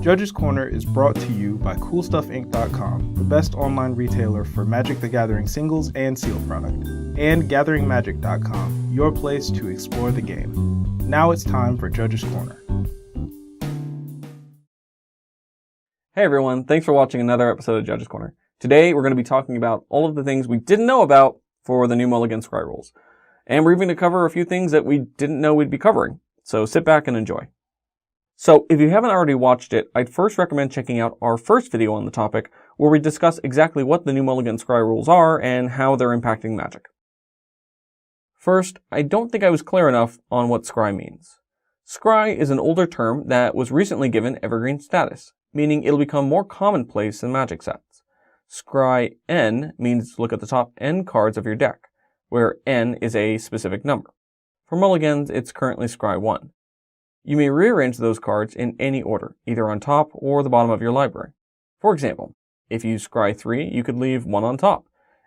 Judge's Corner is brought to you by CoolStuffInc.com, the best online retailer for Magic the Gathering singles and sealed product, and GatheringMagic.com, your place to explore the game. Now it's time for Judge's Corner. Hey everyone, thanks for watching another episode of Judge's Corner. Today we're going to be talking about all of the things we didn't know about for the new Mulligan Scry rules. And we're even going to cover a few things that we didn't know we'd be covering. So sit back and enjoy. So if you haven't already watched it, I'd first recommend checking out our first video on the topic, where we discuss exactly what the new Mulligan Scry rules are and how they're impacting Magic. First, I don't think I was clear enough on what Scry means. Scry is an older term that was recently given evergreen status, meaning it'll become more commonplace in Magic sets. Scry N means look at the top N cards of your deck, where N is a specific number. For Mulligans, it's currently Scry 1. You may rearrange those cards in any order, either on top or the bottom of your library. For example, if you Scry 3, you could leave 1 on top,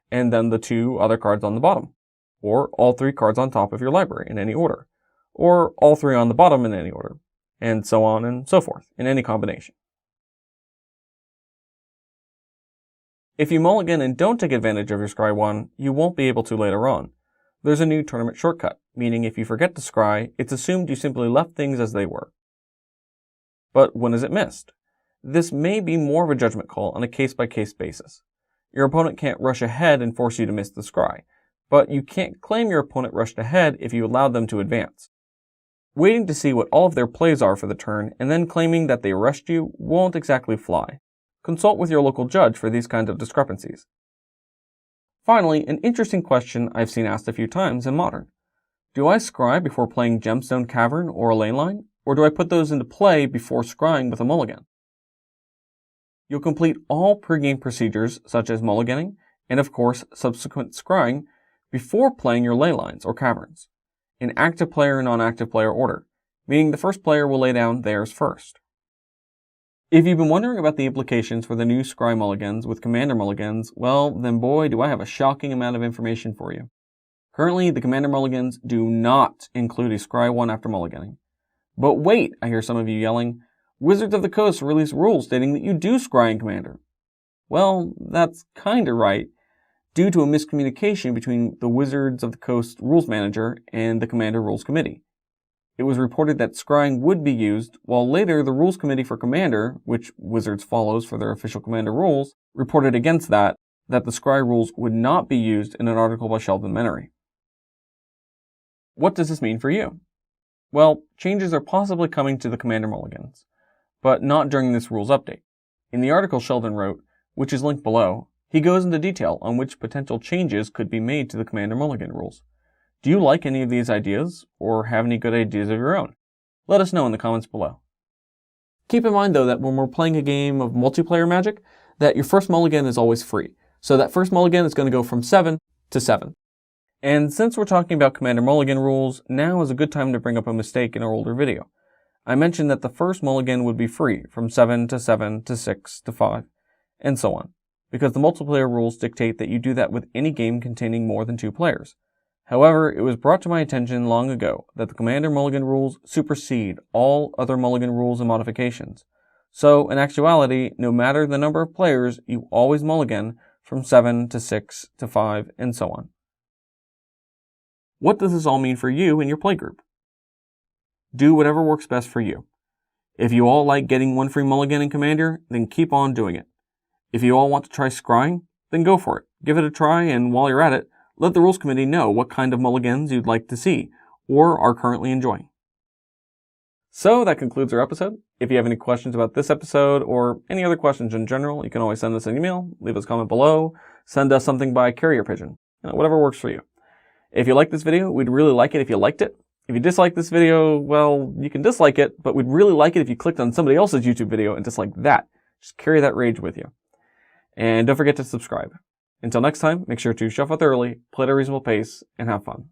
and then the 2 other cards on the bottom, or all 3 cards on top of your library in any order, or all 3 on the bottom in any order, and so on and so forth, in any combination. If you mulligan and don't take advantage of your Scry 1, you won't be able to later on. There's a new tournament shortcut, meaning if you forget to Scry, it's assumed you simply left things as they were. But when is it missed? This may be more of a judgment call on a case-by-case basis. Your opponent can't rush ahead and force you to miss the Scry, but you can't claim your opponent rushed ahead if you allowed them to advance. Waiting to see what all of their plays are for the turn and then claiming that they rushed you won't exactly fly. Consult with your local judge for these kinds of discrepancies. Finally, an interesting question I've seen asked a few times in Modern. Do I scry before playing Gemstone Cavern or a lane line, or do I put those into play before scrying with a mulligan? You'll complete all pregame procedures such as mulliganing, and of course subsequent scrying, before playing your ley lines or caverns, in active player and non-active player order, meaning the first player will lay down theirs first. If you've been wondering about the implications for the new Scry mulligans with Commander mulligans, well, then boy, do I have a shocking amount of information for you. Currently, the Commander mulligans do not include a Scry 1 after mulliganing. But wait, I hear some of you yelling, Wizards of the Coast released rules stating that you do Scry in Commander. Well, that's kinda right, due to a miscommunication between the Wizards of the Coast Rules Manager and the Commander Rules Committee. It was reported that scrying would be used, while later the Rules Committee for Commander, which Wizards follows for their official Commander rules, reported against that the scry rules would not be used in an article by Sheldon Menery. What does this mean for you? Well, changes are possibly coming to the Commander mulligans, but not during this rules update. In the article Sheldon wrote, which is linked below, he goes into detail on which potential changes could be made to the Commander mulligan rules. Do you like any of these ideas, or have any good ideas of your own? Let us know in the comments below. Keep in mind though that when we're playing a game of multiplayer Magic, that your first mulligan is always free. So that first mulligan is going to go from 7 to 7. And since we're talking about Commander mulligan rules, now is a good time to bring up a mistake in our older video. I mentioned that the first mulligan would be free from 7 to 7 to 6 to 5, and so on, because the multiplayer rules dictate that you do that with any game containing more than 2 players. However, it was brought to my attention long ago that the Commander mulligan rules supersede all other mulligan rules and modifications. So, in actuality, no matter the number of players, you always mulligan from 7 to 6 to 5, and so on. What does this all mean for you and your playgroup? Do whatever works best for you. If you all like getting 1 free mulligan in Commander, then keep on doing it. If you all want to try scrying, then go for it. Give it a try, and while you're at it, let the Rules Committee know what kind of mulligans you'd like to see, or are currently enjoying. So that concludes our episode. If you have any questions about this episode, or any other questions in general, you can always send us an email, leave us a comment below, send us something by carrier pigeon, whatever works for you. If you like this video, we'd really like it if you liked it. If you dislike this video, well, you can dislike it, but we'd really like it if you clicked on somebody else's YouTube video and disliked that. Just carry that rage with you. And don't forget to subscribe. Until next time, make sure to shuffle thoroughly, play at a reasonable pace, and have fun.